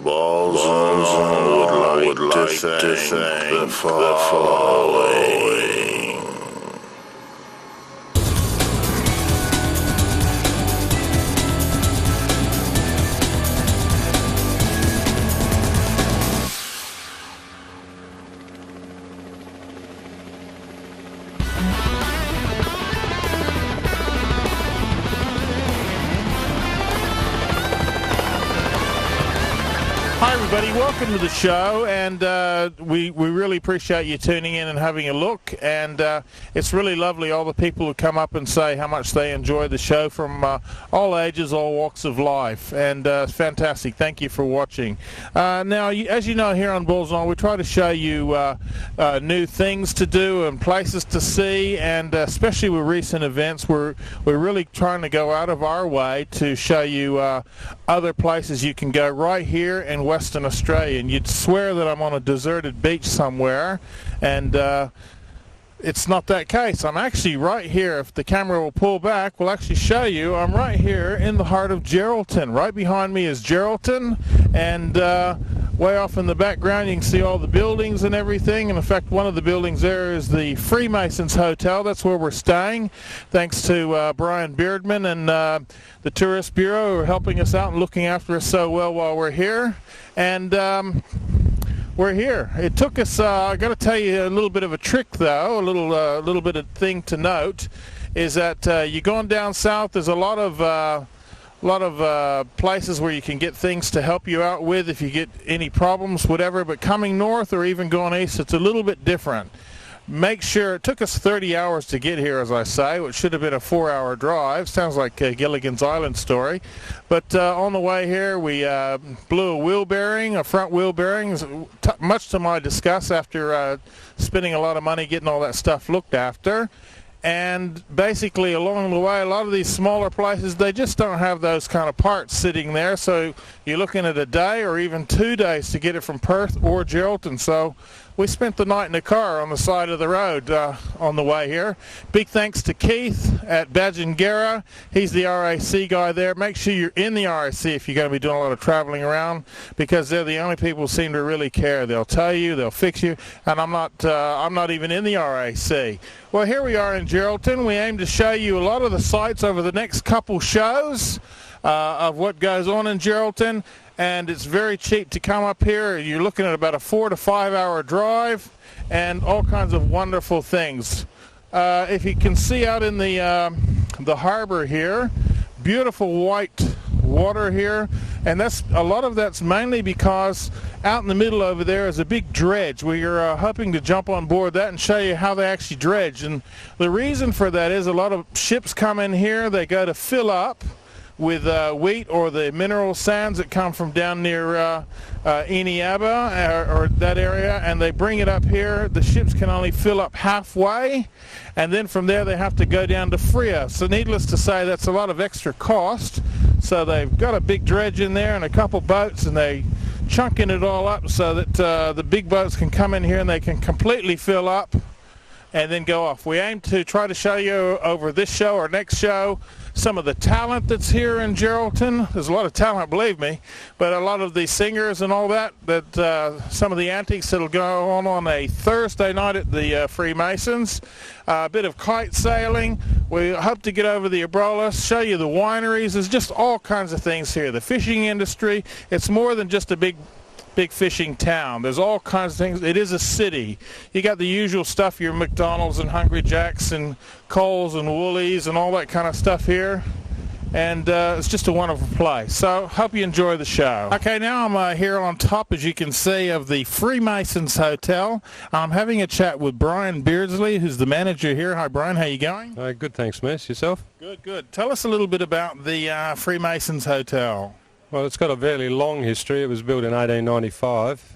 Balls would like to thank the following. Hi everybody, welcome to the show, and we really appreciate you tuning in and having a look, and it's really lovely, all the people who come up and say how much they enjoy the show from all ages, all walks of life, and it's fantastic. Thank you for watching. Now, as you know, here on Bulls On, we try to show you new things to do and places to see, and especially with recent events, we're really trying to go out of our way to show you other places you can go right here in Western Australia, and you'd swear that I'm on a deserted beach somewhere, and it's not that case. I'm actually right here. If the camera will pull back, we'll actually show you. I'm right here in the heart of Geraldton. Right behind me is Geraldton, and way off in the background you can see all the buildings and everything, and in fact one of the buildings there is the Freemasons Hotel. That's where we're staying, thanks to Brian Beardman and the Tourist Bureau who are helping us out and looking after us so well while we're here. And we're here. It took us, I got to tell you a little bit of a trick though, a little bit of thing to note, is that you're going down south, there's a lot of places where you can get things to help you out with if you get any problems, whatever, but coming north or even going east, it's a little bit different. Make sure, it took us 30 hours to get here, as I say, which should have been a 4-hour drive. Sounds like Gilligan's Island story. But on the way here, we blew a wheel bearing, a front wheel bearing, much to my disgust after spending a lot of money getting all that stuff looked after. And basically along the way, a lot of these smaller places, they just don't have those kind of parts sitting there, so you're looking at a day or even 2 days to get it from Perth or Geraldton. So we spent the night in the car on the side of the road on the way here. Big thanks to Keith at Badgingarra. He's the RAC guy there. Make sure you're in the RAC if you're going to be doing a lot of traveling around, because they're the only people who seem to really care. They'll tell you, they'll fix you, and I'm not even in the RAC. Well, here we are in Geraldton. We aim to show you a lot of the sights over the next couple shows of what goes on in Geraldton. And it's very cheap to come up here. You're looking at about a 4 to 5 hour drive and all kinds of wonderful things. If you can see out in the harbor here, beautiful white water here, and a lot of that's mainly because out in the middle over there is a big dredge. We're hoping to jump on board that and show you how they actually dredge. And the reason for that is a lot of ships come in here, they go to fill up with wheat or the mineral sands that come from down near Eneabba or that area, and they bring it up here. The ships can only fill up halfway, and then from there they have to go down to Frio. So needless to say, that's a lot of extra cost. So they've got a big dredge in there and a couple boats, and they chunking it all up so that the big boats can come in here and they can completely fill up and then go off. We aim to try to show you over this show or next show some of the talent that's here in Geraldton. There's a lot of talent, believe me, but a lot of the singers and all that some of the antics that'll go on a Thursday night at the Freemasons. A bit of kite sailing. We hope to get over the Abrolhos, show you the wineries. There's just all kinds of things here. The fishing industry, it's more than just a big fishing town. There's all kinds of things. It is a city. You got the usual stuff, your McDonald's and Hungry Jack's and Coles and Woolies and all that kind of stuff here. And it's just a wonderful place. So hope you enjoy the show. Okay, now I'm here on top, as you can see, of the Freemasons Hotel. I'm having a chat with Brian Beardsley, who's the manager here. Hi, Brian. How you going? Good, thanks, Miss. Yourself? Good, good. Tell us a little bit about the Freemasons Hotel. Well, it's got a fairly long history. It was built in 1895.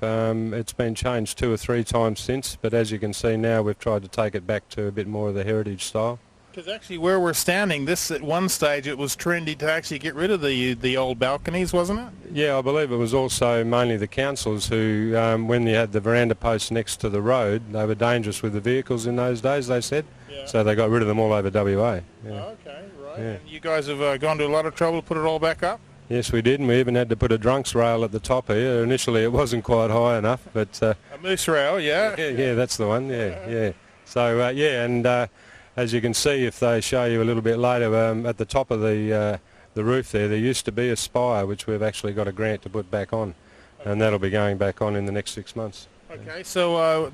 It's been changed 2 or 3 times since, but as you can see now, we've tried to take it back to a bit more of the heritage style. Because actually where we're standing, at one stage it was trendy to actually get rid of the old balconies, wasn't it? Yeah, I believe it was also mainly the councils who, when you had the veranda posts next to the road, they were dangerous with the vehicles in those days, they said. Yeah. So they got rid of them all over WA. Yeah. Oh, okay, right. Yeah. And you guys have gone to a lot of trouble to put it all back up? Yes, we did, and we even had to put a drunks rail at the top here. Initially it wasn't quite high enough, but... a moose rail, yeah? Yeah, that's the one, yeah. So, and as you can see, if they show you a little bit later, at the top of the roof there used to be a spire, which we've actually got a grant to put back on, and that'll be going back on in the next 6 months. Okay, so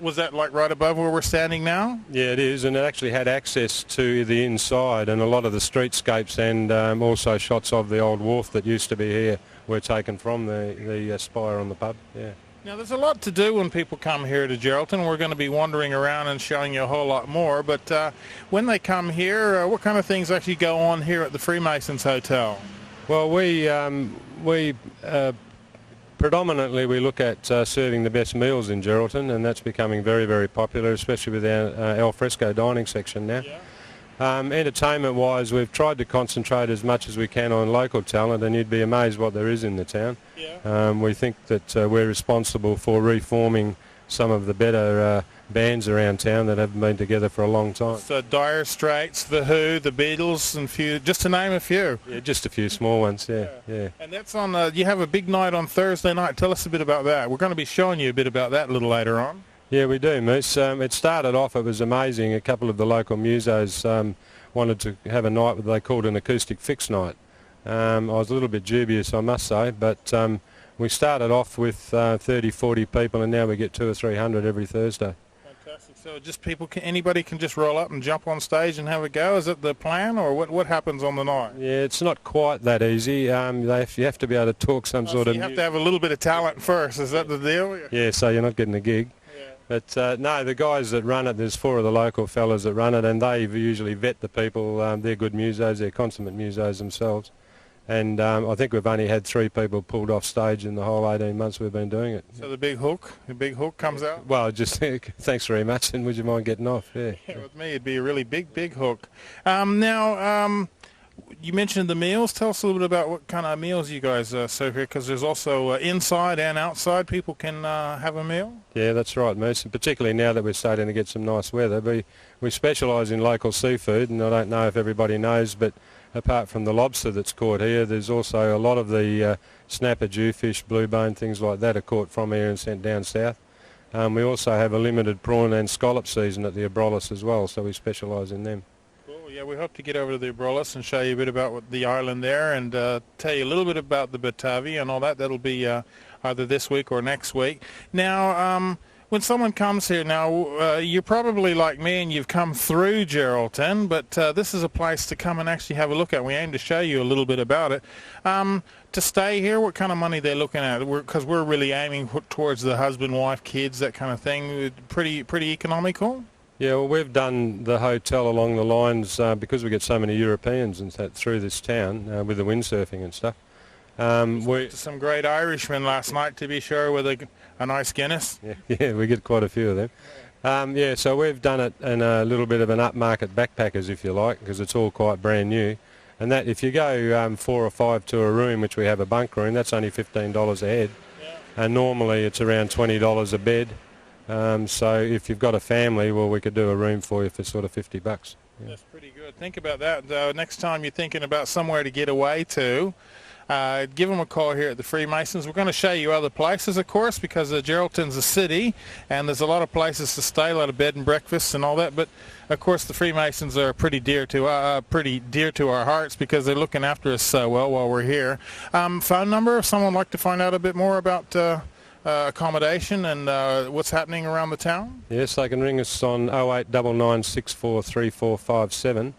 was that like right above where we're standing now? Yeah, it is, and it actually had access to the inside, and a lot of the streetscapes and also shots of the old wharf that used to be here were taken from the spire on the pub. Yeah. Now, there's a lot to do when people come here to Geraldton. We're going to be wandering around and showing you a whole lot more, but when they come here, what kind of things actually go on here at the Freemasons Hotel? Well, we predominantly we look at serving the best meals in Geraldton, and that's becoming very, very popular, especially with our al fresco dining section now. Yeah. Entertainment-wise, we've tried to concentrate as much as we can on local talent, and you'd be amazed what there is in the town. Yeah. We think that we're responsible for reforming some of the better bands around town that haven't been together for a long time. So Dire Straits, The Who, The Beatles, and few, just to name a few. Yeah, just a few small ones, yeah. And that's on, you have a big night on Thursday night. Tell us a bit about that. We're going to be showing you a bit about that a little later on. Yeah, we do, Moose. It started off, it was amazing. A couple of the local musos wanted to have a night what they called an acoustic fix night. I was a little bit dubious, I must say, but we started off with 30, 40 people, and now we get 200 or 300 every Thursday. Fantastic. So just anybody can just roll up and jump on stage and have a go? Is it the plan, or what happens on the night? Yeah, it's not quite that easy. You have to be able to talk some sort so of... You have to have a little bit of talent first, is that the deal? Yeah, so you're not getting a gig. But no, the guys that run it, there's 4 of the local fellas that run it, and they usually vet the people. They're good musos, they're consummate musos themselves. And I think we've only had 3 people pulled off stage in the whole 18 months we've been doing it. So the big hook comes out? Well, just thanks very much, and would you mind getting off? Yeah, with me it'd be a really big hook. Now, you mentioned the meals. Tell us a little bit about what kind of meals you guys serve here, because there's also inside and outside people can have a meal. Yeah, that's right, Moose, and particularly now that we're starting to get some nice weather. We specialise in local seafood, and I don't know if everybody knows, but apart from the lobster that's caught here, there's also a lot of the snapper, jewfish, bluebone, things like that are caught from here and sent down south. We also have a limited prawn and scallop season at the Abrolhos as well, so we specialise in them. Yeah, we hope to get over to the Abrolhos and show you a bit about the island there, and tell you a little bit about the Batavia and all that. That'll be either this week or next week. Now, when someone comes here now, you're probably like me and you've come through Geraldton, but this is a place to come and actually have a look at. We aim to show you a little bit about it. To stay here, what kind of money they're looking at? Because we're really aiming towards the husband, wife, kids, that kind of thing. Pretty economical? Yeah, well, we've done the hotel along the lines because we get so many Europeans and that through this town with the windsurfing and stuff. Some great Irishmen last night, to be sure, with a nice Guinness. Yeah, we get quite a few of them. Yeah, so we've done it in a little bit of an upmarket backpackers, if you like, because it's all quite brand new. And that, if you go 4 or 5 to a room, which we have a bunk room, that's only $15 a head. Yeah. And normally it's around $20 a bed. So if you've got a family, well, we could do a room for you for sort of $50. Yeah. That's pretty good. Think about that. Next time you're thinking about somewhere to get away to, give them a call here at the Freemasons. We're going to show you other places, of course, because Geraldton's a city, and there's a lot of places to stay, a lot of bed and breakfasts and all that. But of course, the Freemasons are pretty dear to our hearts because they're looking after us so well while we're here. Phone number if someone would like to find out a bit more about accommodation and what's happening around the town? Yes, they can ring us on 0899643457.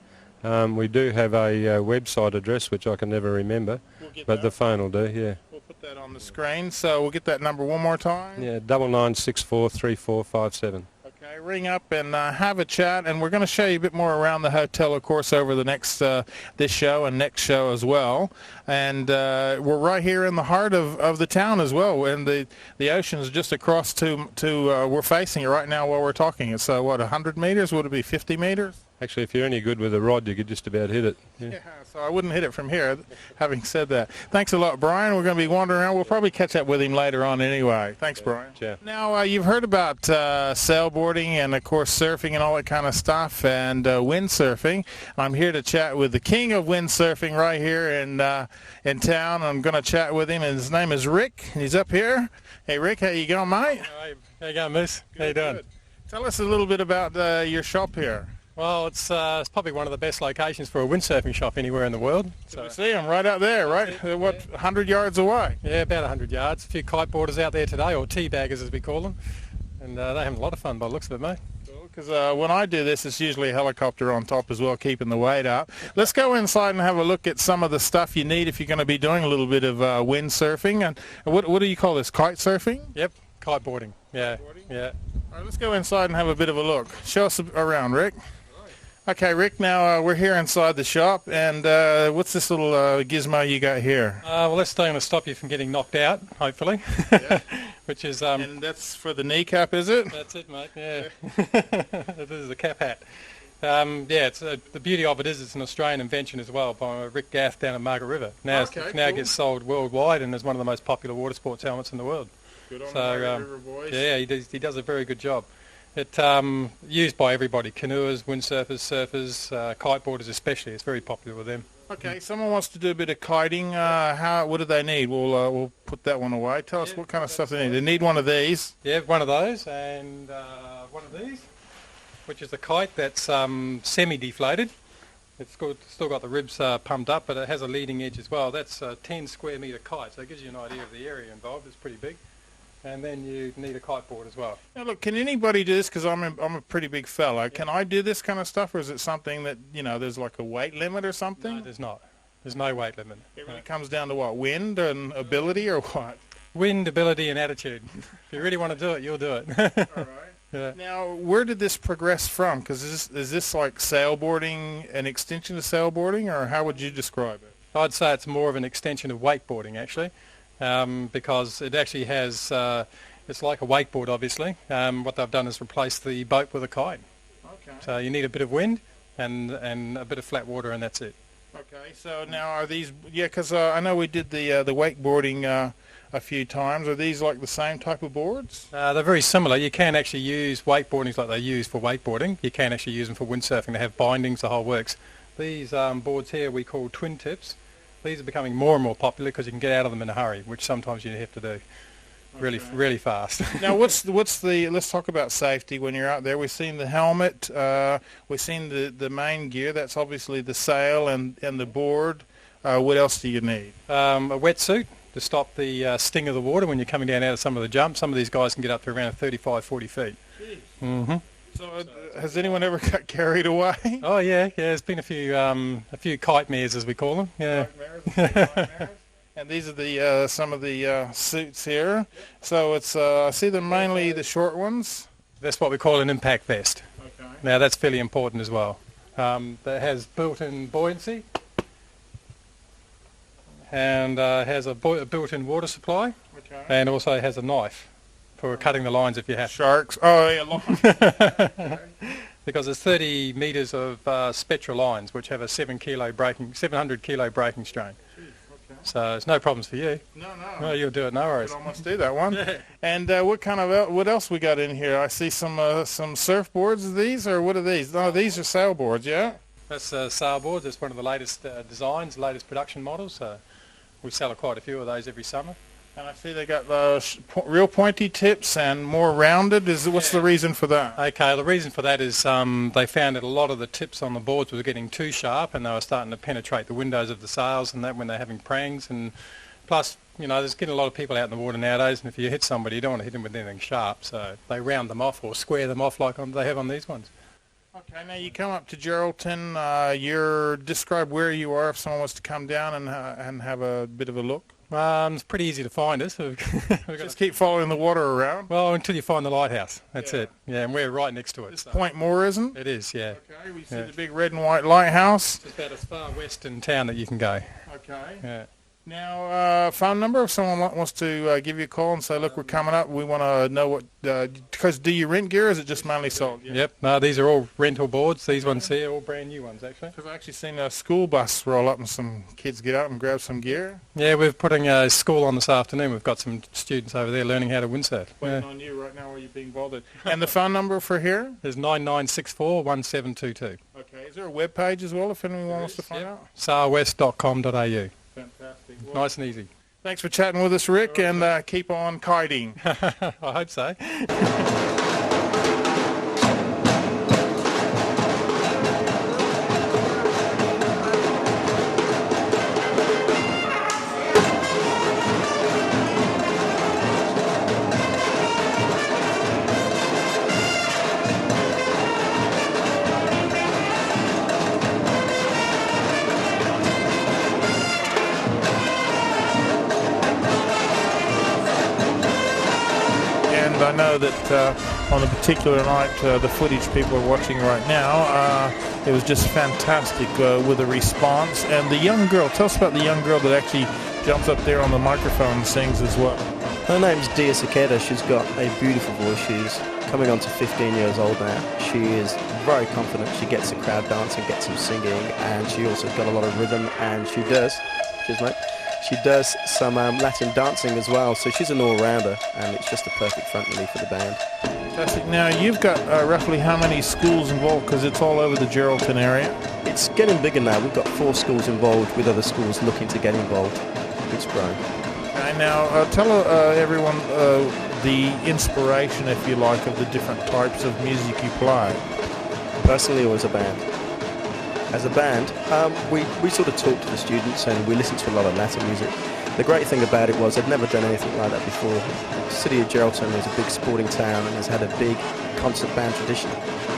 We do have a website address which I can never remember, but the phone will do, yeah. We'll put that on the screen, so we'll get that number one more time. Yeah, 99643457. Okay, ring up and have a chat, and we're going to show you a bit more around the hotel, of course, over the next this show and next show as well. And we're right here in the heart of the town as well, and the ocean is just across to we're facing it right now while we're talking. It's what, 100 meters? Would it be 50 meters? Actually, if you're any good with a rod, you could just about hit it. Yeah, so I wouldn't hit it from here, having said that. Thanks a lot, Brian. We're going to be wandering around. We'll probably catch up with him later on anyway. Thanks, Brian. Yeah. Now, you've heard about sailboarding and, of course, surfing and all that kind of stuff, and windsurfing. I'm here to chat with the king of windsurfing right here in in town. I'm going to chat with him, and his name is Rick. He's up here. Hey, Rick, how you going, mate? How you going, Moose? How you doing? Good. Tell us a little bit about your shop here. Well, it's probably one of the best locations for a windsurfing shop anywhere in the world. So we see him right out there, right? What, 100 yards away? Yeah, about 100 yards. A few kiteboarders out there today, or teabaggers as we call them. And they're having a lot of fun by the looks of it, mate. Because when I do this, it's usually a helicopter on top as well, keeping the weight up. Let's go inside and have a look at some of the stuff you need if you're going to be doing a little bit of windsurfing. And what do you call this, kite surfing? Yep, kiteboarding. Yeah, yeah. All right, let's go inside and have a bit of a look. Show us around, Rick. Okay, Rick, now we're here inside the shop, and what's this little gizmo you got here? Well, that's going to stop you from getting knocked out, hopefully. Yeah. Which is... and that's for the kneecap, is it? That's it, mate, yeah. This is a cap hat. Yeah, it's the beauty of it is it's an Australian invention as well by Rick Gath down at Margaret River. Now gets sold worldwide and is one of the most popular water sports helmets in the world. Good on the Margaret River boys. Yeah, he does a very good job. It's used by everybody, canoers, windsurfers, surfers, kiteboarders especially. It's very popular with them. Okay, someone wants to do a bit of kiting. What do they need? We'll put that one away. Tell us what kind of stuff they need. They need one of these. Yeah, one of those and one of these, which is a kite that's semi-deflated. It's still got the ribs pumped up, but it has a leading edge as well. That's a 10 square metre kite, so it gives you an idea of the area involved. It's pretty big. And then you need a kiteboard as well. Now look, can anybody do this? Because I'm a pretty big fella. Can I do this kind of stuff, or is it something that, there's like a weight limit or something? No, there's not. There's no weight limit. It really comes down to what, wind and ability, or what? Wind, ability, and attitude. If you really want to do it, you'll do it. All right. Yeah. Now, where did this progress from? Because is this like sailboarding, an extension of sailboarding, or how would you describe it? I'd say it's more of an extension of wakeboarding, actually. Because it actually has, it's like a wakeboard obviously. What they've done is replace the boat with a kite. Okay. So you need a bit of wind and a bit of flat water, and that's it. Okay, so now are these, because I know we did the wakeboarding a few times. Are these like the same type of boards? They're very similar. You can actually use wakeboardings like they use for wakeboarding. You can actually use them for windsurfing. They have bindings, the whole works. These boards here we call twin tips. These are becoming more and more popular because you can get out of them in a hurry, which sometimes you have to do really fast. Now, let's talk about safety when you're out there. We've seen the helmet, we've seen the main gear. That's obviously the sail and the board. What else do you need? A wetsuit to stop the sting of the water when you're coming down out of some of the jumps. Some of these guys can get up to around 35, 40 feet. Mm-hmm. So has anyone ever got carried away? Oh yeah. There's been a few kite mares as we call them. Yeah. Kite mares. And these are some of the suits here. Yep. So it's I see them mainly the short ones. That's what we call an impact vest. Okay. Now that's fairly important as well. That has built-in buoyancy and has a built-in water supply. Okay. And also has a knife for cutting the lines if you have sharks. Oh yeah, lines. Because there's 30 metres of spectra lines which have a 700 kilo braking strain. Okay. So it's no problems for you. No, you'll do it, no worries. I must do that one. Yeah. And what else we got in here? I see some surfboards. Are these, or what are these? No, these are sailboards. Yeah. That's sailboards. It's one of the latest designs, latest production models. We sell quite a few of those every summer. And I see they got real pointy tips and more rounded. What's the reason for that? Okay, the reason for that is they found that a lot of the tips on the boards were getting too sharp, and they were starting to penetrate the windows of the sails and that when they're having prangs. And plus, there's getting a lot of people out in the water nowadays, and if you hit somebody, you don't want to hit them with anything sharp. So they round them off or square them off like they have on these ones. Okay, now you come up to Geraldton. Describe where you are if someone wants to come down and have a bit of a look. It's pretty easy to find us. Just keep following the water around? Well, until you find the lighthouse. That's it. Yeah, and we're right next to it. It's Point Moore, isn't it? It is, yeah. Okay, we see the big red and white lighthouse. It's about as far west in town that you can go. Okay. Yeah. Now, phone number, if someone wants to give you a call and say, look, we're coming up, we want to know what, because do you rent gear, or is it just mainly sold? Yeah. Yep, no, these are all rental boards. These ones here are all brand new ones, actually. Because I've actually seen a school bus roll up and some kids get up and grab some gear. Yeah, we're putting a school on this afternoon. We've got some students over there learning how to windsurf. Waiting on you right now while you're being bothered. And the phone number for here? Is 9964 1722. Okay, is there a web page as well if anyone wants to find out? sarwest.com.au. Fantastic. Well, Nice and easy. thanks for chatting with us, Rick, and keep on kiting. I hope so. And I know that on a particular night, the footage people are watching right now, it was just fantastic with the response. And the young girl, tell us about the young girl that actually jumps up there on the microphone and sings as well. Her name's Dia Sakeda. She's got a beautiful voice. She's coming on to 15 years old now. She is very confident. She gets the crowd dancing, gets them singing, and she also got a lot of rhythm, and she does, cheers mate, she does some Latin dancing as well, so she's an all-rounder, and it's just a perfect front relief for the band. Fantastic. Now, you've got roughly how many schools involved, because it's all over the Geraldton area? It's getting bigger now. We've got 4 schools involved, with other schools looking to get involved. It's growing. Okay, now, tell everyone the inspiration, if you like, of the different types of music you play. Personally, or as a band? As a band, we sort of talk to the students and we listen to a lot of Latin music. The great thing about it was I'd never done anything like that before. The city of Geraldton is a big sporting town and has had a big concert band tradition.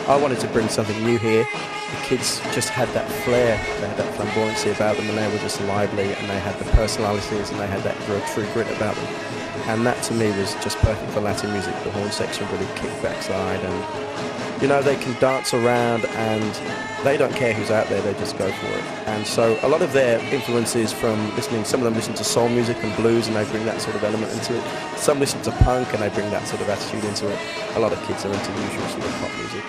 I wanted to bring something new here. The kids just had that flair, they had that flamboyancy about them, and they were just lively, and they had the personalities, and they had that real true grit about them. And that to me was just perfect for Latin music. The horn section really kicked backside, and you know, they can dance around and they don't care who's out there, they just go for it. And so a lot of their influences from listening, some of them listen to soul music and blues and they bring that sort of element into it. Some listen to punk and they bring that sort of attitude into it. A lot of kids are into the usual sort of pop music.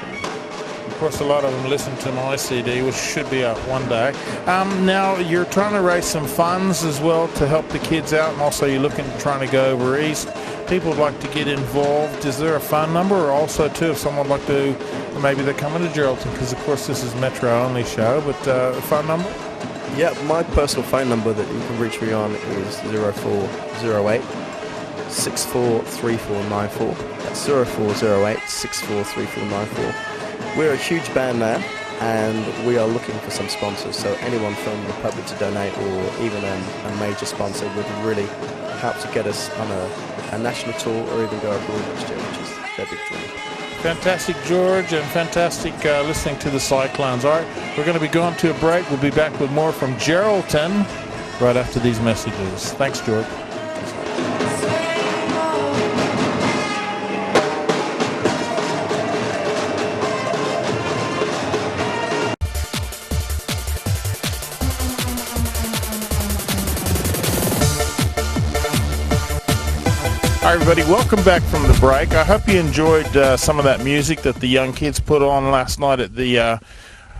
Of course, a lot of them listen to my CD, which should be out one day. Now, you're trying to raise some funds as well to help the kids out, and also you're trying to go over east. People would like to get involved. Is there a phone number, or also too, if someone would like to, maybe they're coming to Geraldton, because of course this is Metro-only show, but a phone number? Yeah, my personal phone number that you can reach me on is 0408 643494. That's 0408 643494. We're a huge band now, and we are looking for some sponsors. So anyone from the public to donate, or even a major sponsor, would really help to get us on a national tour, or even go abroad next year, which is their big dream. Fantastic, George, and fantastic listening to the Cyclones. All right, we're going to be going to a break. We'll be back with more from Geraldton right after these messages. Thanks, George. Hi everybody, welcome back from the break. I hope you enjoyed some of that music that the young kids put on last night at the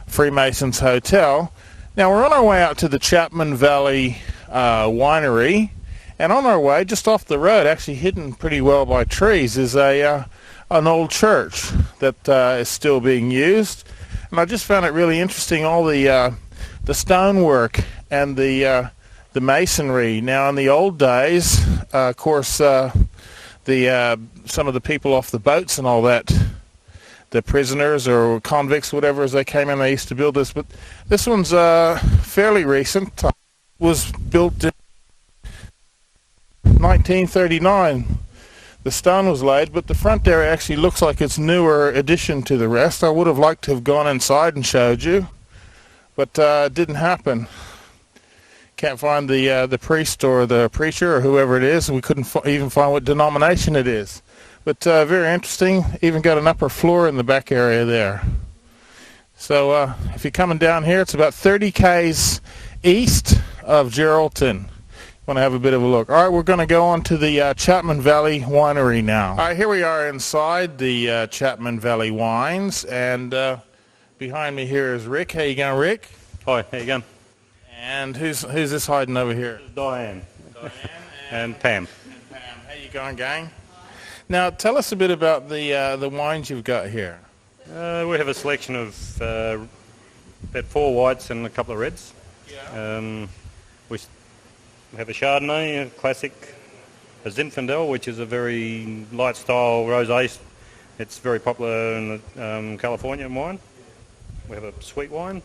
Freemasons Hotel. Now we're on our way out to the Chapman Vale Winery, and on our way, just off the road, actually hidden pretty well by trees, is an old church that is still being used. And I just found it really interesting, all the stonework and the masonry. Now in the old days, of course, some of the people off the boats and all that, the prisoners or convicts, whatever, as they came in, they used to build this. But this one's fairly recent. It was built in 1939. The stone was laid, but the front area actually looks like it's newer addition to the rest. I would have liked to have gone inside and showed you, but it didn't happen. Can't find the priest or the preacher or whoever it is, and we couldn't even find what denomination it is. But very interesting. Even got an upper floor in the back area there. So if you're coming down here, it's about 30 k's east of Geraldton. Want to have a bit of a look. All right, we're going to go on to the Chapman Valley Winery now. All right, here we are inside the Chapman Valley Wines, and behind me here is Rick. How you going, Rick? Hi, how you going? And who's this hiding over here? Diane. Diane and Pam. And Pam. How you going, gang? Now, tell us a bit about the wines you've got here. We have a selection of about 4 whites and a couple of reds. Yeah. We have a Chardonnay, a classic, a Zinfandel, which is a very light style rosé. It's very popular in the California wine. We have a sweet wine,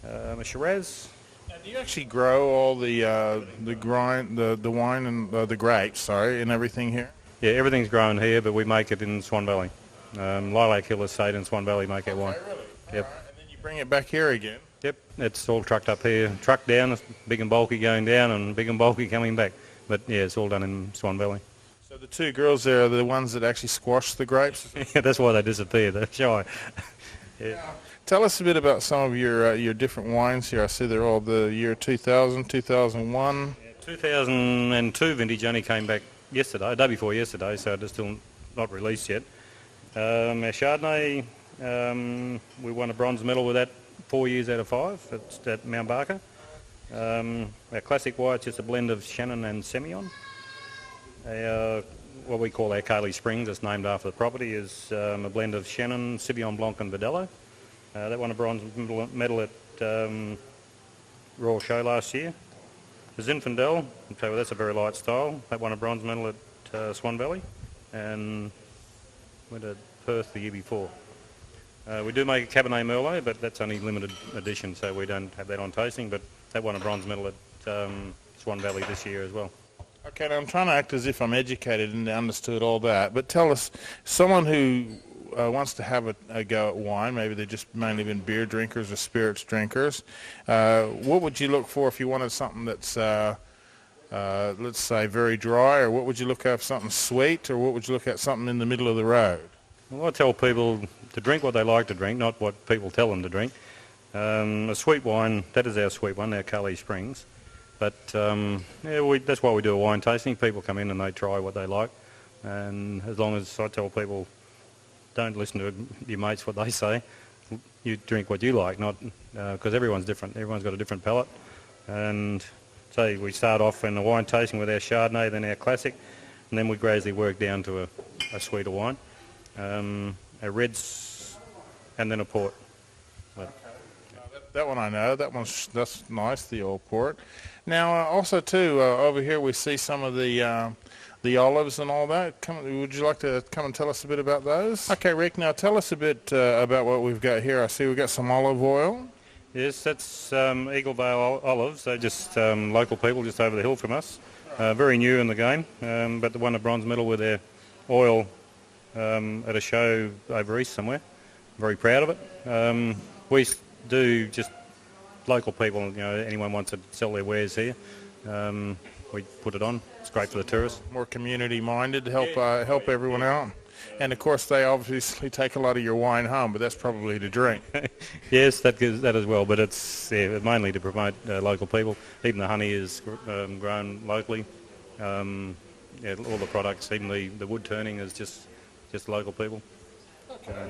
a Shiraz. Now, do you actually grow all the wine and the grapes, sorry, and everything here? Yeah, everything's grown here, but we make it in Swan Valley. Lilac Hill Estate in Swan Valley make our wine. Really? Yep. All right. And then you bring it back here again. Yep, it's all trucked up here. Trucked down, it's big and bulky going down and big and bulky coming back. But yeah, it's all done in Swan Valley. So the two girls there are the ones that actually squash the grapes? Yeah, that's why they disappeared. They're shy. Yeah. Tell us a bit about some of your different wines here. I see they're all the year 2000, 2001. 2002 vintage only came back yesterday, day before yesterday, so it's still not released yet. Our Chardonnay, we won a bronze medal with that 4 years out of 5. It's at Mount Barker. Our classic white's just a blend of Shannon and Semillon. What we call our Cayley Springs, it's named after the property, is a blend of Shannon, Sauvignon Blanc and Verdelho. That won a bronze medal at Royal Show last year. The Zinfandel, so that's a very light style. That won a bronze medal at Swan Valley and went to Perth the year before. We do make a Cabernet Merlot, but that's only limited edition, so we don't have that on tasting, but that won a bronze medal at Swan Valley this year as well. Okay, now I'm trying to act as if I'm educated and understood all that, but tell us, someone who wants to have a go at wine, maybe they've just mainly been beer drinkers or spirits drinkers, what would you look for if you wanted something that's, let's say, very dry, or what would you look at, something sweet, or what would you look at, something in the middle of the road? Well, I tell people to drink what they like to drink, not what people tell them to drink. A sweet wine, that is our sweet one, our Cayley Springs. But yeah, that's why we do a wine tasting. People come in and they try what they like. And as long as I tell people, don't listen to your mates what they say, you drink what you like, not because everyone's different. Everyone's got a different palate. And so we start off in the wine tasting with our Chardonnay, then our classic, and then we gradually work down to a sweeter wine. A reds, and then a port. But, that one I know. That's nice, the old port. Now, also too, over here we see some of the olives and all that. Would you like to come and tell us a bit about those? Okay, Rick. Now tell us a bit about what we've got here. I see we've got some olive oil. yes, that's Eagle Vale olives. They're just local people just over the hill from us. Very new in the game, but they won a bronze medal with their oil at a show over east somewhere. Very proud of it. We do just local people, you know, anyone wants to sell their wares here, we put it on. It's great for the tourists. More community minded to help everyone out. And of course they obviously take a lot of your wine home, but that's probably to drink. Yes, that as well, but it's mainly to promote local people. Even the honey is grown locally. All the products, even the wood turning is just local people.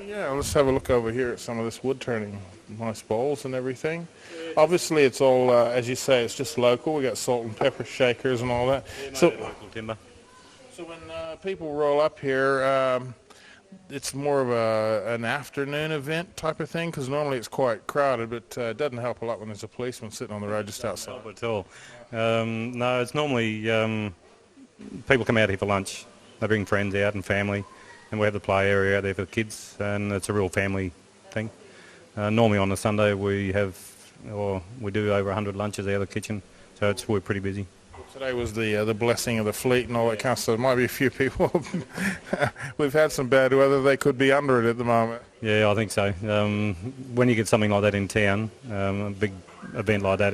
Yeah, let's have a look over here at some of this wood turning. Nice bowls and everything. Obviously it's all, as you say, it's just local. We got salt and pepper shakers and all that. So Local timber. So when people roll up here, it's more of an afternoon event type of thing, because normally it's quite crowded, but it doesn't help a lot when there's a policeman sitting on the road just outside. Not at all. No, it's normally people come out here for lunch. They bring friends out and family, and we have the play area out there for the kids, and it's a real family thing. Normally on a Sunday we do over 100 lunches out of the kitchen, so we're pretty busy. Today was the blessing of the fleet and all that kind of stuff. There might be a few people. We've had some bad weather. They could be under it at the moment. Yeah, I think so. When you get something like that in town, a big event like that,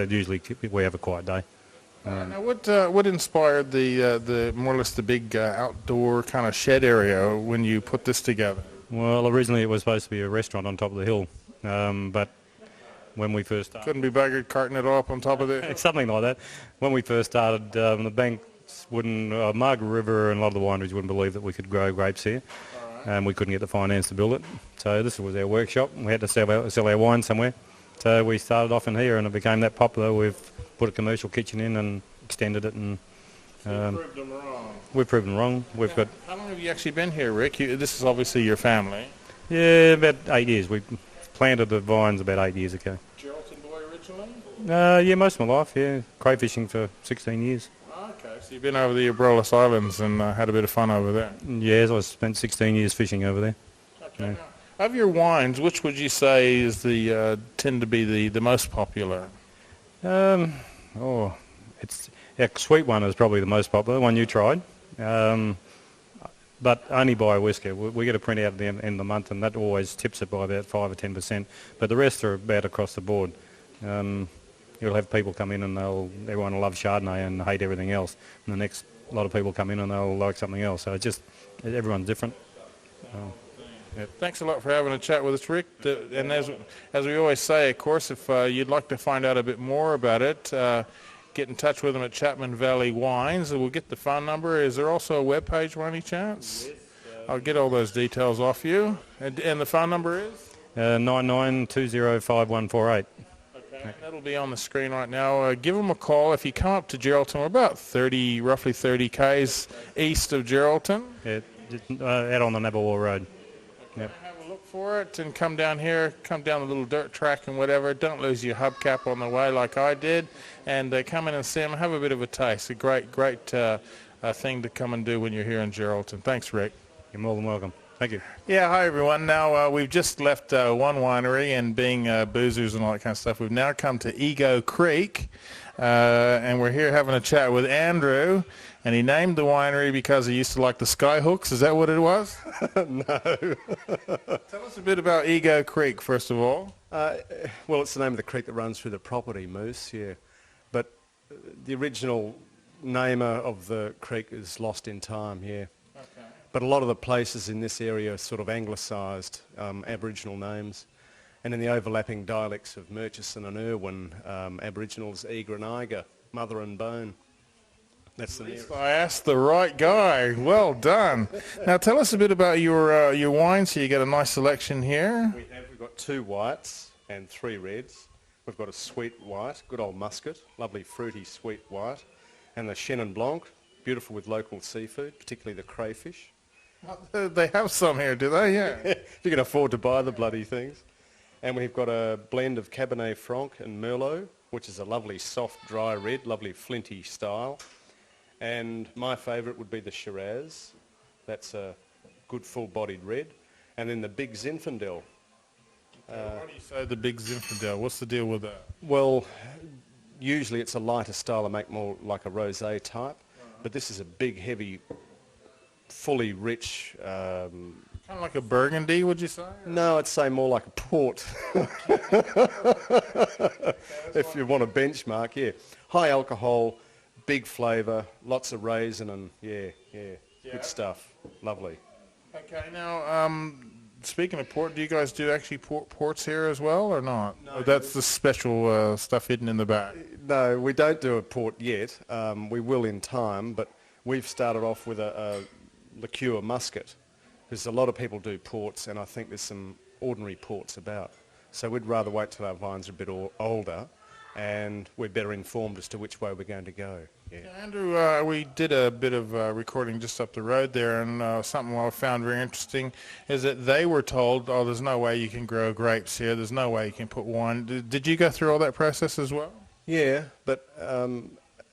we have a quiet day. Now, what inspired the more or less the big outdoor kind of shed area when you put this together? Well, originally it was supposed to be a restaurant on top of the hill, but when we first started... Couldn't be buggered carting it all up on top of it? Something like that. When we first started, the banks wouldn't... Margaret River and a lot of the wineries wouldn't believe that we could grow grapes here, and we couldn't get the finance to build it. So this was our workshop. We had to sell our wine somewhere. So we started off in here, and it became that popular. We've put a commercial kitchen in and extended it, and You've proved them wrong. we've proven wrong. We've got... How long have you actually been here, Rick? This is obviously your family. Yeah, about 8 years. We planted the vines about 8 years ago. Geraldton boy originally? Yeah, most of my life, yeah. Crayfishing for 16 years. Okay, so you've been over the Abrolhos Islands and had a bit of fun over there. Yes, I spent 16 years fishing over there. Okay. Yeah. Now, of your wines, which would you say is tend to be the most popular? Sweet one is probably the most popular, one you tried. But only by a whisker. We get a print out at the end of the month, and that always tips it by about 5 or 10%. But the rest are about across the board. You'll have people come in and everyone will love Chardonnay and hate everything else. And the next lot of people come in and they'll like something else. So everyone's different. Yeah, thanks a lot for having a chat with us, Rick. And as we always say, of course, if you'd like to find out a bit more about it, get in touch with them at Chapman Valley Wines. We'll get the phone number. Is there also a web page by any chance? Yes. I'll get all those details off you. And the phone number is? 99205148. Okay, that'll be on the screen right now. Give them a call. If you come up to Geraldton, we're about roughly 30 k's east of Geraldton. Yeah, out on the Nabalwar Road. Yep. Have a look for it and come down here, come down the little dirt track and whatever. Don't lose your hubcap on the way like I did. And come in and see them. Have a bit of a taste. A great thing to come and do when you're here in Geraldton. Thanks, Rick. You're more than welcome. Thank you. Yeah, hi everyone. Now we've just left one winery, and being boozers and all that kind of stuff, we've now come to Ego Creek, and we're here having a chat with Andrew. And he named the winery because he used to like the skyhooks. Is that what it was? No. Tell us a bit about Ego Creek, first of all. Well, it's the name of the creek that runs through the property, Moose, yeah. But the original namer of the creek is lost in time, yeah. Okay. But a lot of the places in this area are sort of anglicised Aboriginal names. And in the overlapping dialects of Murchison and Irwin, Aboriginals, Eager and Iger, mother and bone. That's the nearest. I asked the right guy. Well done. Now tell us a bit about your wines. So you got a nice selection here. We've got 2 whites and 3 reds. We've got a sweet white, good old muscat, lovely fruity sweet white, and the Chenin Blanc, beautiful with local seafood, particularly the crayfish. They have some here, do they? Yeah. If you can afford to buy the bloody things. And we've got a blend of Cabernet Franc and Merlot, which is a lovely soft dry red, lovely flinty style. And my favourite would be the Shiraz. That's a good full-bodied red. And then the big Zinfandel. Why do you say the big Zinfandel? What's the deal with that? Well, usually it's a lighter style. I make more like a rosé type. But this is a big, heavy, fully rich... kind of like a Burgundy, would you say? No, I'd say more like a port. If you want a benchmark, yeah. High alcohol... Big flavour, lots of raisin, and yeah, good stuff. Lovely. Okay, now speaking of port, do you guys do actually ports here as well, or not? No. Or that's the special stuff hidden in the back. No, we don't do a port yet. We will in time, but we've started off with a liqueur muscat, because a lot of people do ports, and I think there's some ordinary ports about. So we'd rather wait till our vines are a bit older, and we're better informed as to which way we're going to go. Yeah. Andrew, we did a bit of recording just up the road there, and something I found very interesting is that they were told, oh, there's no way you can grow grapes here, there's no way you can put wine. Did you go through all that process as well? Yeah, but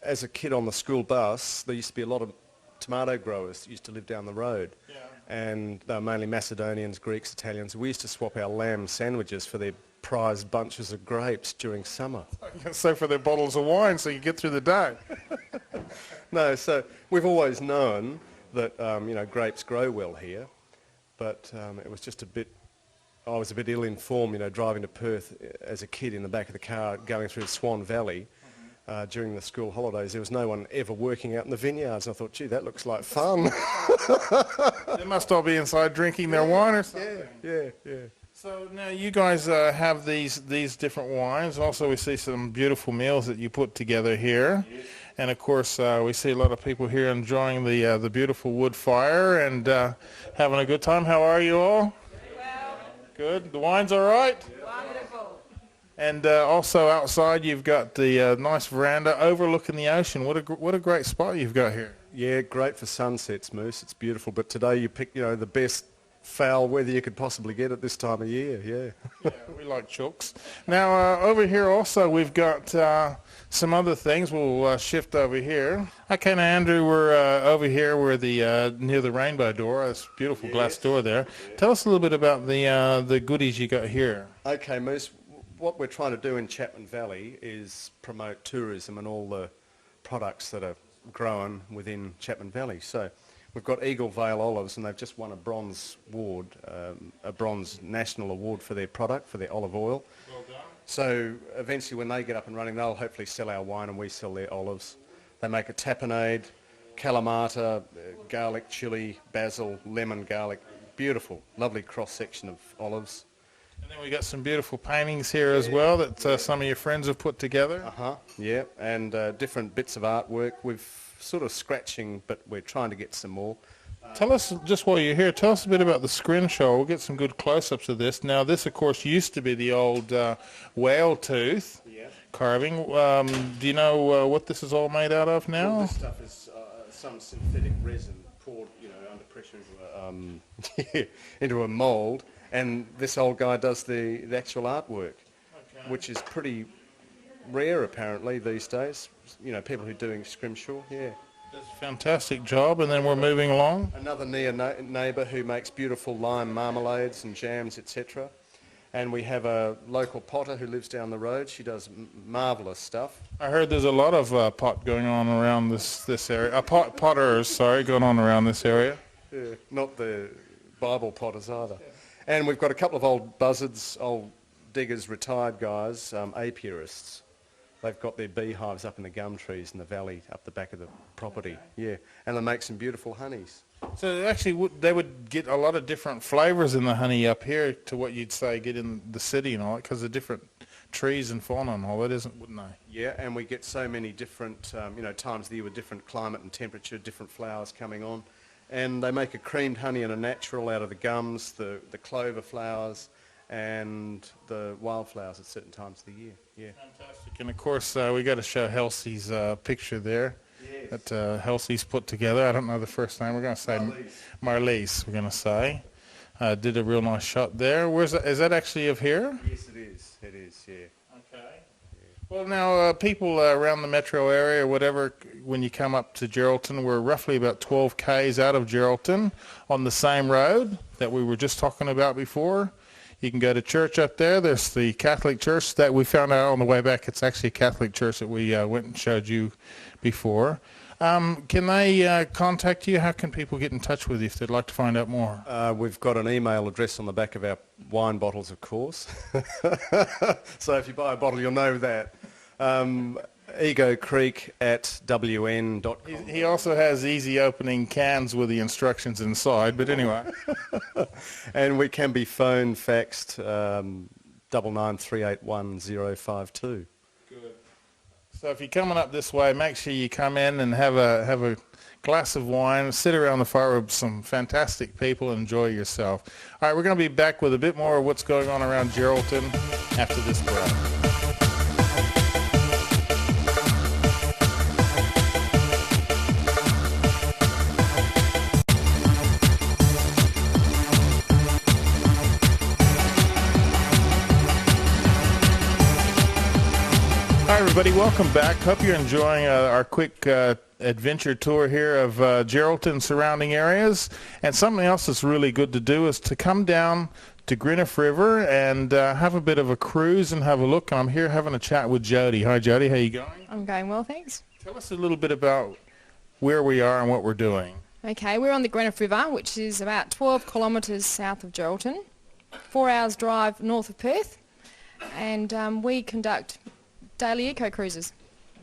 as a kid on the school bus, there used to be a lot of tomato growers that used to live down the road. Yeah. And they were mainly Macedonians, Greeks, Italians. We used to swap our lamb sandwiches for their prized bunches of grapes during summer. So for their bottles of wine so you get through the day. No, so we've always known that, grapes grow well here, but it was just I was a bit ill-informed, driving to Perth as a kid in the back of the car going through Swan Valley during the school holidays. There was no one ever working out in the vineyards. I thought, gee, that looks like fun. They must all be inside drinking their wine or something. Yeah. So now you guys have these different wines. Also, we see some beautiful meals that you put together here. Yes. And of course, we see a lot of people here enjoying the beautiful wood fire and having a good time. How are you all? Well. Good. The wine's all right? Wonderful. And also outside, you've got the nice veranda overlooking the ocean. What a great spot you've got here. Yeah, great for sunsets, Moose. It's beautiful. But today you picked, the best foul weather you could possibly get at this time of year, yeah. Yeah, we like chooks. Now, over here also we've got some other things. We'll shift over here. Okay, now Andrew, we're over here. We're near the rainbow door. This beautiful glass door there. Tell us a little bit about the goodies you got here. Okay, Moose, what we're trying to do in Chapman Valley is promote tourism and all the products that are grown within Chapman Valley. So we've got Eagle Vale olives, and they've just won a bronze award, a bronze national award for their product, for their olive oil. Well done. So eventually when they get up and running, they'll hopefully sell our wine and we sell their olives. They make a tapenade, calamata, garlic, chili, basil, lemon, garlic. Beautiful, lovely cross-section of olives. And then we got some beautiful paintings here as well that some of your friends have put together. Yeah, and different bits of artwork. We've sort of scratching, but we're trying to get some more. Tell us, just while you're here, tell us a bit about the scrimshaw. We'll get some good close-ups of this. Now, this, of course, used to be the old whale tooth carving. Do you know what this is all made out of now? Well, this stuff is some synthetic resin poured, under pressure into a mould, and this old guy does the actual artwork, which is pretty rare apparently these days. People who are doing scrimshaw, That's a fantastic job, and then we're moving along. Another near neighbour who makes beautiful lime marmalades and jams, etc. And we have a local potter who lives down the road. She does marvellous stuff. I heard there's a lot of pot going on around this area. Potters, going on around this area. Yeah, not the Bible potters either. And we've got a couple of old buzzards, old diggers, retired guys, apiarists. They've got their beehives up in the gum trees in the valley up the back of the property, and they make some beautiful honeys. So actually they would get a lot of different flavours in the honey up here to what you'd say get in the city and all that, because of different trees and fauna and all that, wouldn't they? Yeah, and we get so many different, times of the year with different climate and temperature, different flowers coming on. And they make a creamed honey and a natural out of the gums, the clover flowers, and the wildflowers at certain times of the year. Fantastic. And of course, we got to show Halsey's picture there that Halsey's put together. I don't know the first name. We're going to say Marlies. We're going to say did a real nice shot there. Is that actually of here? Yes, it is. It is. Yeah. Okay. Well, now people around the metro area, or whatever, when you come up to Geraldton, we're roughly about 12 k's out of Geraldton on the same road that we were just talking about before. You can go to church up there. There's the Catholic church that we found out on the way back. It's actually a Catholic church that we went and showed you before. Can they contact you? How can people get in touch with you if they'd like to find out more? We've got an email address on the back of our wine bottles, of course. So if you buy a bottle, you'll know that. egocreek@wn.com. He also has easy opening cans with the instructions inside, but anyway. And we can be phone faxed 99381052. Good. So if you're coming up this way, make sure you come in and have a glass of wine, sit around the fire with some fantastic people, and enjoy yourself. All right, we're going to be back with a bit more of what's going on around Geraldton after this break. Hi everybody, welcome back. Hope you're enjoying our quick adventure tour here of Geraldton surrounding areas. And something else that's really good to do is to come down to Greenough River and have a bit of a cruise and have a look. I'm here having a chat with Jody. Hi Jody, how you going? I'm going well, thanks. Tell us a little bit about where we are and what we're doing. Okay, we're on the Greenough River, which is about 12 kilometres south of Geraldton, 4 hours drive north of Perth, and we conduct daily eco cruises.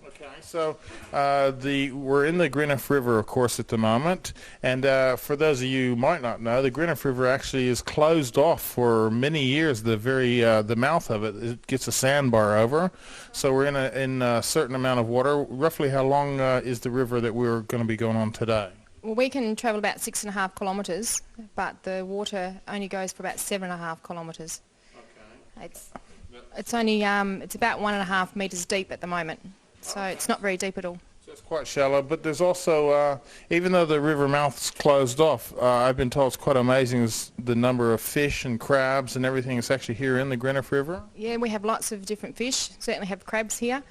Okay, so we're in the Greenough River, of course, at the moment, and for those of you who might not know, the Greenough River actually is closed off for many years. The mouth of it gets a sandbar over, so we're in a certain amount of water. Roughly how long is the river that we're going to be going on today? Well, we can travel about 6.5 kilometres, but the water only goes for about 7.5 kilometres. Okay. It's only it's about 1.5 metres deep at the moment, so it's not very deep at all. So it's quite shallow, but there's also, even though the river mouth's closed off, I've been told it's quite amazing is the number of fish and crabs and everything that's actually here in the Greenough River. Yeah, we have lots of different fish. Certainly have crabs here.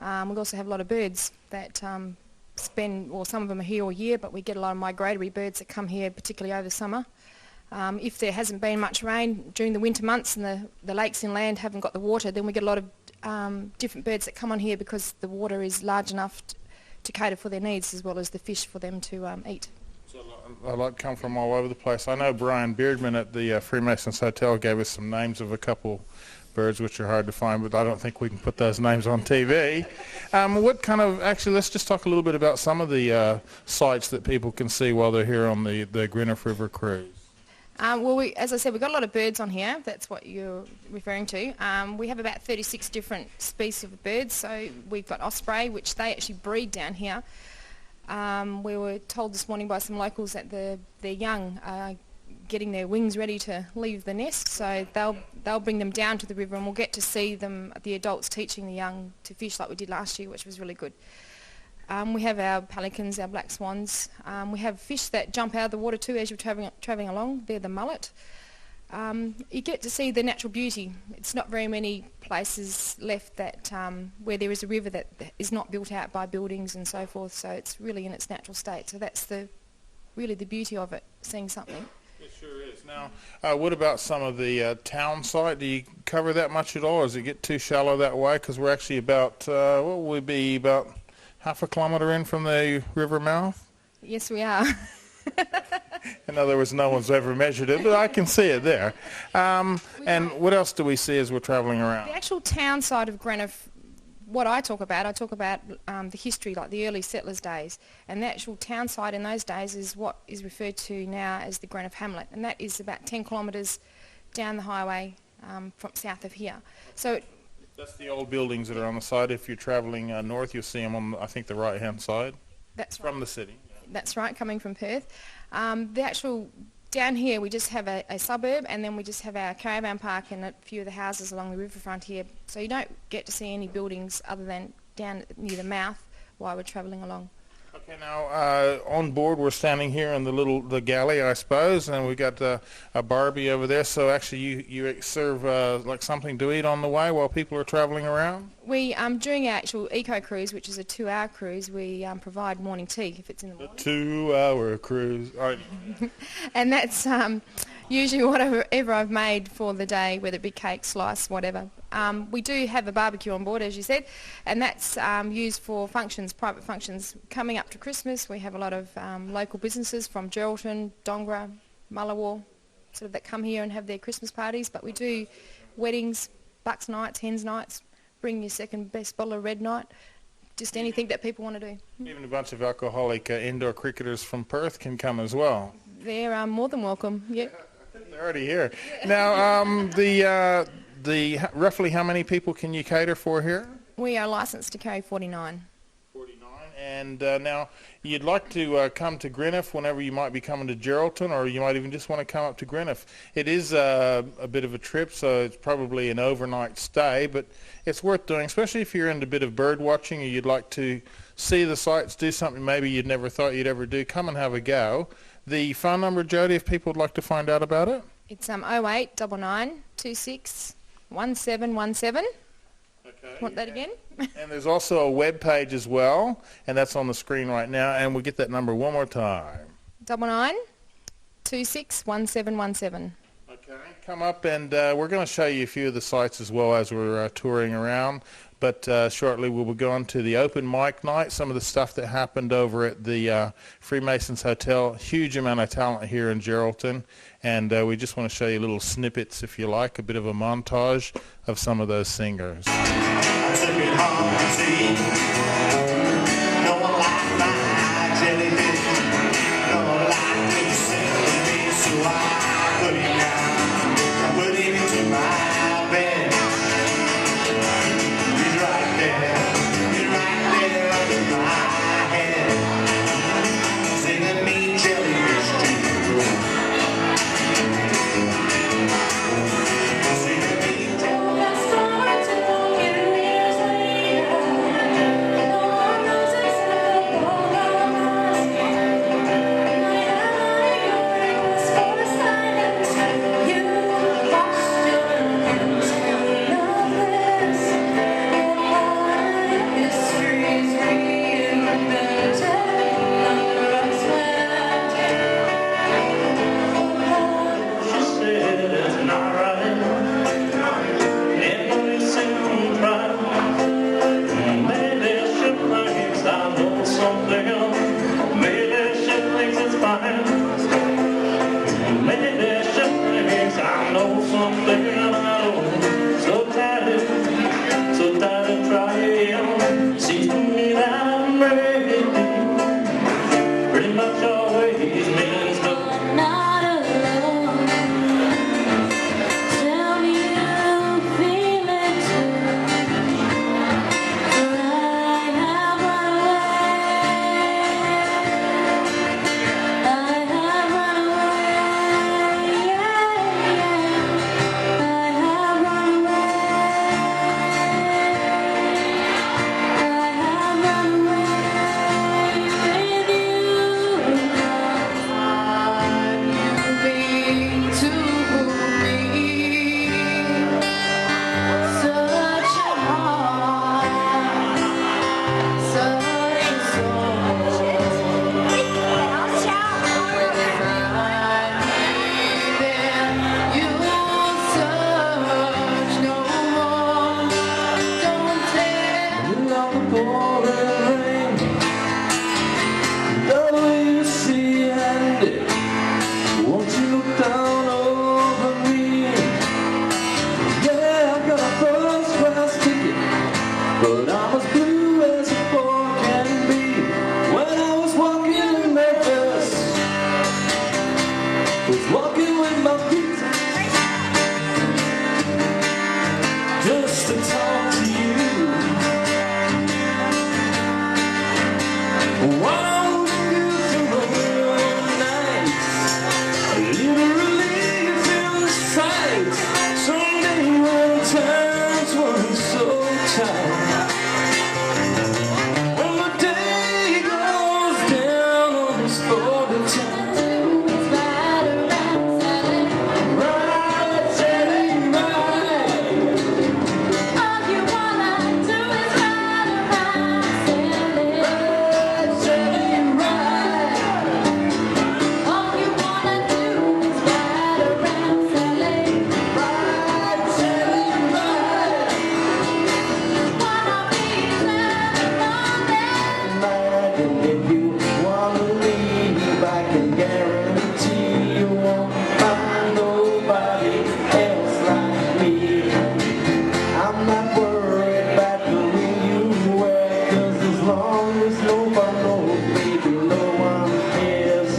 We also have a lot of birds that some of them are here all year, but we get a lot of migratory birds that come here, particularly over summer. If there hasn't been much rain during the winter months and the lakes inland haven't got the water, then we get a lot of different birds that come on here because the water is large enough to cater for their needs as well as the fish for them to eat. So a lot come from all over the place. I know Brian Beardman at the Freemasons Hotel gave us some names of a couple birds which are hard to find, but I don't think we can put those names on TV. Actually, let's just talk a little bit about some of the sights that people can see while they're here on the Greenough River cruise. As I said, we've got a lot of birds on here. That's what you're referring to. We have about 36 different species of birds. So we've got osprey, which they actually breed down here. We were told this morning by some locals that their young are getting their wings ready to leave the nest. So they'll bring them down to the river, and we'll get to see them, the adults teaching the young to fish like we did last year, which was really good. We have our pelicans, our black swans. We have fish that jump out of the water too as you're travelling along. They're the mullet. You get to see the natural beauty. It's not very many places left that where there is a river that is not built out by buildings and so forth. So it's really in its natural state. So that's really the beauty of it, seeing something. It sure is. Now, what about some of the town site? Do you cover that much at all, or does it get too shallow that way? Because we're actually about, what will we be, about half a kilometre in from the river mouth? Yes, we are. In other words, no one's ever measured it, but I can see it there. And what else do we see as we're travelling around? The actual town side of Greenough, what I talk about the history, like the early settlers' days. And the actual town side in those days is what is referred to now as the Greenough Hamlet. And that is about 10 kilometres down the highway from south of here. So that's the old buildings that are on the side. If you're travelling north, you'll see them on, I think, the right-hand side. That's from the city. That's right, coming from Perth. The actual, down here we just have a suburb, and then we just have our caravan park and a few of the houses along the riverfront here. So you don't get to see any buildings other than down near the mouth while we're travelling along. Okay, now on board we're standing here in the galley, I suppose, and we've got a Barbie over there. So actually you serve like something to eat on the way while people are travelling around? We during our actual eco cruise, which is a 2-hour cruise, we provide morning tea if it's in the morning. A 2-hour cruise. Right. And that's usually whatever I've made for the day, whether it be cake, slice, whatever. We do have a barbecue on board, as you said, and that's used for functions, private functions. Coming up to Christmas, we have a lot of local businesses from Geraldton, Dongra, Mullawar, sort of that come here and have their Christmas parties. But we do weddings, bucks nights, hens nights, bring your second best bottle of red night, just anything that people want to do. Even a bunch of alcoholic indoor cricketers from Perth can come as well. They're more than welcome, yeah. They're already here. Now, roughly how many people can you cater for here? We are licensed to carry 49. 49. And now, you'd like to come to Greenough whenever you might be coming to Geraldton, or you might even just want to come up to Greenough. It is a bit of a trip, so it's probably an overnight stay, but it's worth doing, especially if you're into a bit of bird watching or you'd like to see the sights, do something maybe you'd never thought you'd ever do. Come and have a go. The phone number, Jodie, if people would like to find out about it? It's 0899 26 1717. Okay. Want that again? And there's also a web page as well, and that's on the screen right now. And we'll get that number one more time. 99 26 1717. Okay. Come up, and we're going to show you a few of the sites as well as we're touring around. But shortly we'll be going to the open mic night, some of the stuff that happened over at the Freemasons Hotel. Huge amount of talent here in Geraldton. And we just want to show you little snippets, if you like, a bit of a montage of some of those singers. I took it home to eat. No one liked my jelly bean. No one liked me singing me, so I put it down. I put it into my bed. He's right there in my head, singing me jellyfish dreams. Singing me jellyfish dreams. times. Maybe shakes, I know something I know. So tired of trying. Seems to me that I'm ready. Pretty much always means no. Not alone. Tell me you feel it too. For I have run away. I have run away. I have run away. I have run away with you. You've been to me such a heart, such a soul. Then you'll search no more. Don't tell. On the pouring rain, WCND, won't you look down over me? Yeah, I got a first class ticket, but I'm as blue as a boy can be. When I was walking in Memphis, was walking with my feet, just to talk to you. Wow, beautiful nights, literally you feel the sight. Someday when times weren't so tight, when the day goes down on this golden time, Right around Sally. right, Sally, right. All you wanna do is ride around Sally. Sally, right. All you wanna do is ride around Sally. Right, Sally, right. One of these mornings. Night, and if you wanna leave, I can guarantee you won't find nobody else like me. I'm not worried about the ring you wear, 'cause as long as nobody knows, baby, no one cares.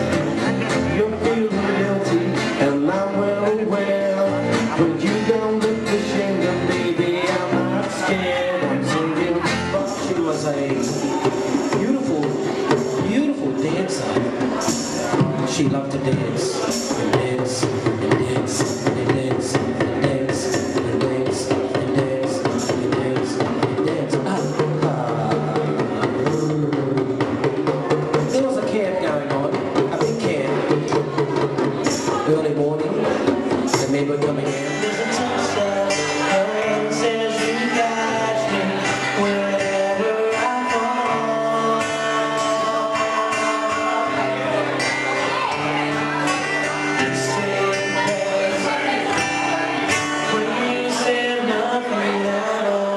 You're feeling guilty, and I'm well aware, but you don't look ashamed of me, baby. I'm not scared. I'm singing. She was a beautiful, beautiful dancer. She loved to dance, and dance, and dance, and dance, and dance, and dance, and dance, and dance, and dance. There was a camp going on, a big camp, early morning, the neighbor coming in. There's a touchdown, and says you got me wherever I fall. Same place, when you said nothing at all.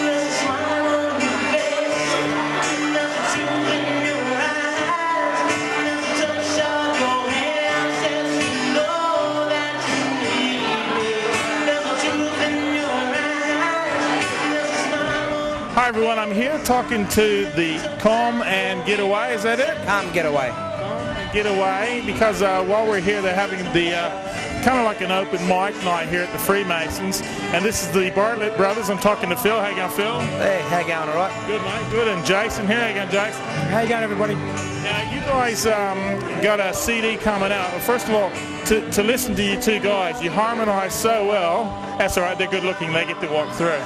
There's a smile on your face, there's a truth in your eyes, there's a touch of your hand says you know that you need me. There's a truth in your eyes, there's a smile on. Hi everyone, I'm here talking to the Calm and Getaway, is that it? Getaway. Calm and Getaway, because while we're here they're having the kind of like an open mic night here at the Freemasons, and this is the Bartlett Brothers. I'm talking to Phil. How you going, Phil? Hey, how you going, all right? Good, mate. Good. And Jason here. How you going, Jason? How you going, everybody? Now, you guys got a CD coming out. Well, first of all, to listen to you two guys, you harmonise so well. That's all right. They're good looking. They get to walk through.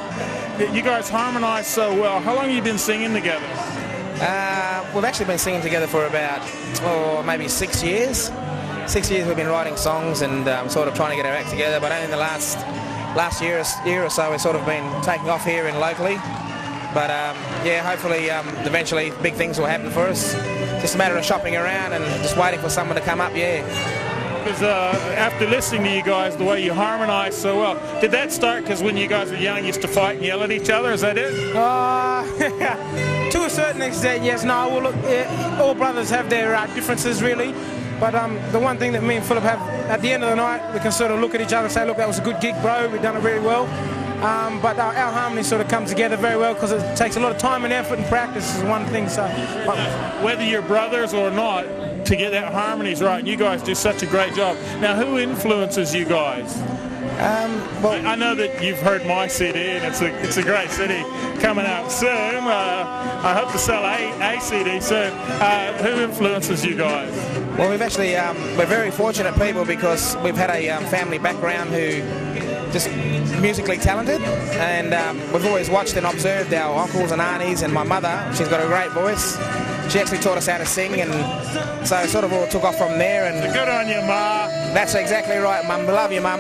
You guys harmonise so well. How long have you been singing together? We've actually been singing together for about, maybe 6 years. 6 years we've been writing songs and sort of trying to get our act together, but only in the last year or so we've sort of been taking off here and locally. But yeah, hopefully eventually big things will happen for us. Just a matter of shopping around and just waiting for someone to come up, yeah. because after listening to you guys, the way you harmonise so well, did that start because when you guys were young, you used to fight and yell at each other? Is that it? To a certain extent, yes. No, well, look, all brothers have their differences, really. But the one thing that me and Philip have, at the end of the night, we can sort of look at each other and say, look, that was a good gig, bro. We've done it really well. But our harmony sort of comes together very well because it takes a lot of time and effort and practice is one thing. So, whether you're brothers or not, to get that harmonies right, and you guys do such a great job. Now, who influences you guys? Well, I know that you've heard my CD, and it's a great CD coming out soon. I hope to sell a CD soon. Who influences you guys? well, we've actually we're very fortunate people because we've had a family background who just musically talented, and we've always watched and observed our uncles and aunties, and my mother. She's got a great voice. She actually taught us how to sing, and so it sort of all took off from there. And So good on you, Ma. that's exactly right, Mum. We love you, Mum.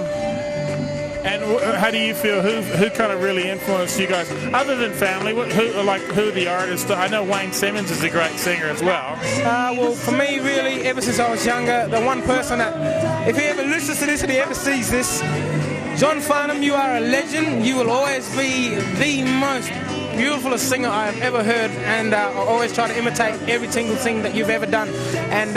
And how do you feel? Who kind of really influenced you guys, other than family? Who are the artists? I know Wayne Simmons is a great singer as well. Well, for me, really, ever since I was younger, the one person that, if he ever listens to this and he ever sees this, John Farnham, you are a legend. You will always be the most beautiful singer I have ever heard, and I always try to imitate every single thing that you've ever done. And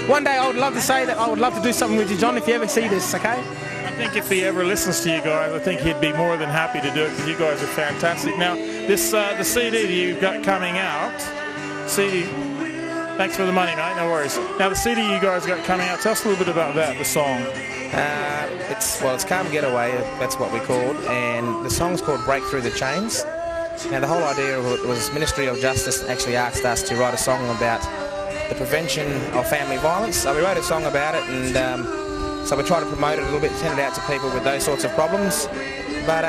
one day I would love to say that I would love to do something with you, John, if you ever see this, okay? I think if he ever listens to you guys, I think he'd be more than happy to do it because you guys are fantastic. Now, this the CD that you've got coming out, CD. Thanks for the money, mate. No worries. Now, the CD you guys got coming out. Tell us a little bit about that. The song. It's Calm Getaway. That's what we called, and the song's called Break Through the Chains. Now, the whole idea of it was Ministry of Justice actually asked us to write a song about the prevention of family violence. So we wrote a song about it, and so we try to promote it a little bit, send it out to people with those sorts of problems. But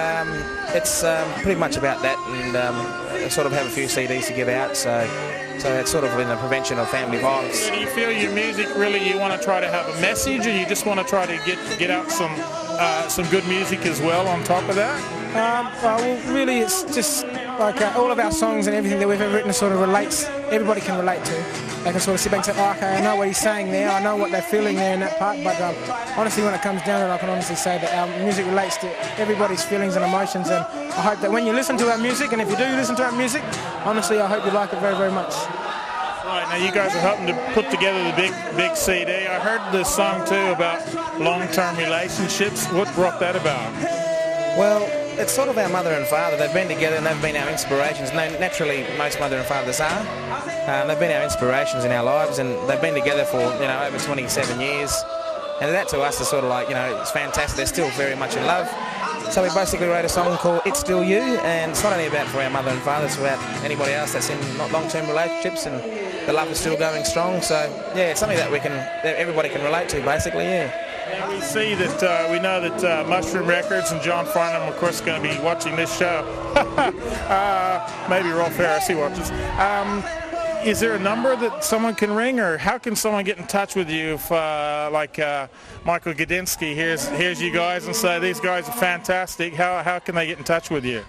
it's pretty much about that, and sort of have a few CDs to give out. So it's sort of in the prevention of family violence. So do you feel your music really, you want to try to have a message, or you just want to try to get out some good music as well on top of that? Well, really, it's just like all of our songs and everything that we've ever written sort of relates. Everybody can relate to. They can sort of sit back and say, oh, okay, I know what he's saying there. I know what they're feeling there in that part. But honestly, when it comes down to it, I can honestly say that our music relates to everybody's feelings and emotions. And I hope that when you listen to our music, and if you do listen to our music, honestly, I hope you like it very, very much. Right, now you guys are helping to put together the big CD. I heard this song too about long-term relationships. What brought that about? Well, it's sort of our mother and father. They've been together and they've been our inspirations. Naturally, most mother and fathers are. They've been our inspirations in our lives, and they've been together for over 27 years. And that to us is sort of like, it's fantastic. They're still very much in love. So we basically wrote a song called It's Still You, and it's not only about for our mother and father, it's about anybody else that's in long-term relationships, and the love is still going strong. So yeah, it's something that everybody can relate to, basically. Yeah. And we see that we know that Mushroom Records and John Farnham, of course, going to be watching this show. Maybe Rolf Harris, he watches. Is there a number that someone can ring, or how can someone get in touch with you if, like Michael Gudinski hears you guys and say, these guys are fantastic? How can they get in touch with you?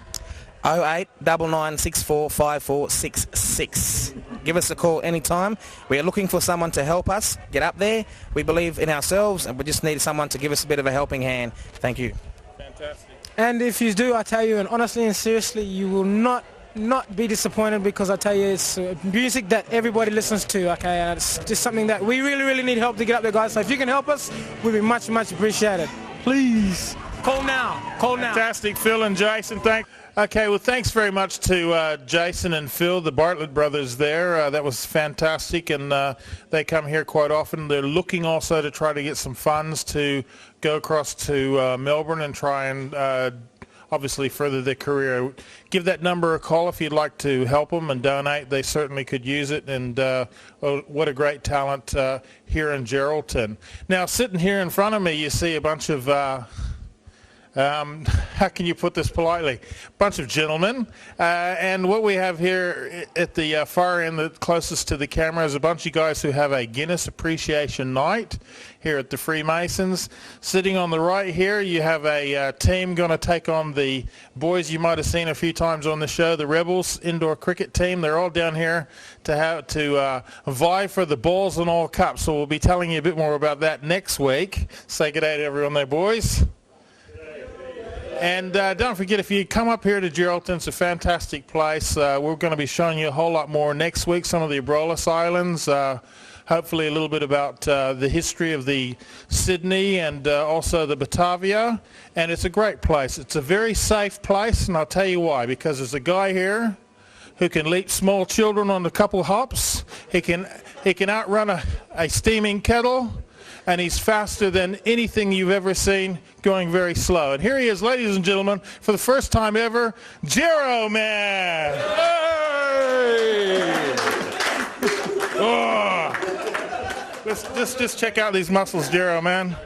08 9964 5466. Give us a call anytime. We are looking for someone to help us get up there. We believe in ourselves, and we just need someone to give us a bit of a helping hand. Thank you. Fantastic. And if you do, I tell you, and honestly and seriously, you will not be disappointed, because I tell you, it's music that everybody listens to, okay, and it's just something that we really, really need help to get up there, guys. So if you can help us, we'd be much, much appreciated. Please. Call now. Call now. Fantastic, Phil and Jason. Okay, well, thanks very much to Jason and Phil, the Bartlett Brothers there. That was fantastic, and they come here quite often. They're looking also to try to get some funds to go across to Melbourne and try and obviously further their career. Give that number a call if you'd like to help them and donate. They certainly could use it, and what a great talent here in Geraldton. Now, sitting here in front of me, you see a bunch of how can you put this politely? Bunch of gentlemen, and what we have here at the far end, the closest to the camera, is a bunch of guys who have a Guinness Appreciation Night here at the Freemasons. Sitting on the right here, you have a team going to take on the boys you might have seen a few times on the show, the Rebels indoor cricket team. They're all down here to vie for the balls and all cups. So we'll be telling you a bit more about that next week. Say good day to everyone there, boys. And don't forget, if you come up here to Geraldton, it's a fantastic place. We're going to be showing you a whole lot more next week, some of the Abrolhos Islands, hopefully a little bit about the history of the Sydney and also the Batavia. And it's a great place. It's a very safe place, and I'll tell you why. Because there's a guy here who can leap small children on a couple hops. He can outrun a steaming kettle. And he's faster than anything you've ever seen, going very slow. And here he is, ladies and gentlemen, for the first time ever, Gero Man! Hey! Oh. Let's just check out these muscles, Gero Man.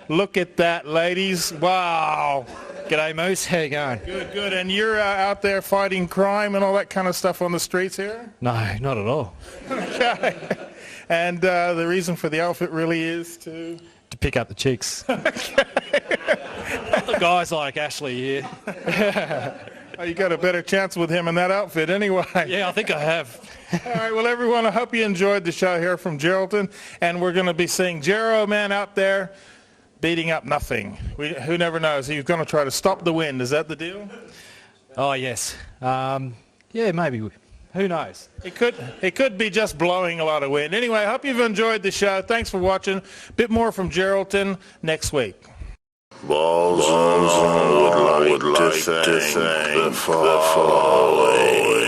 Look at that, ladies. Wow. G'day, Moose. How you going? Good, good. And you're out there fighting crime and all that kind of stuff on the streets here? No, not at all. Okay. And the reason for the outfit really is to pick up the chicks. The guys like Ashley here. Oh, you got a better chance with him in that outfit anyway. Yeah, I think I have. All right, well, everyone, I hope you enjoyed the show here from Geraldton. And we're going to be seeing Gero Man out there beating up nothing. Who never knows? He's going to try to stop the wind. Is that the deal? Oh, yes. Yeah, maybe. Who knows? It could be just blowing a lot of wind. Anyway, I hope you've enjoyed the show. Thanks for watching. A bit more from Geraldton next week. Balls would like to thank the following.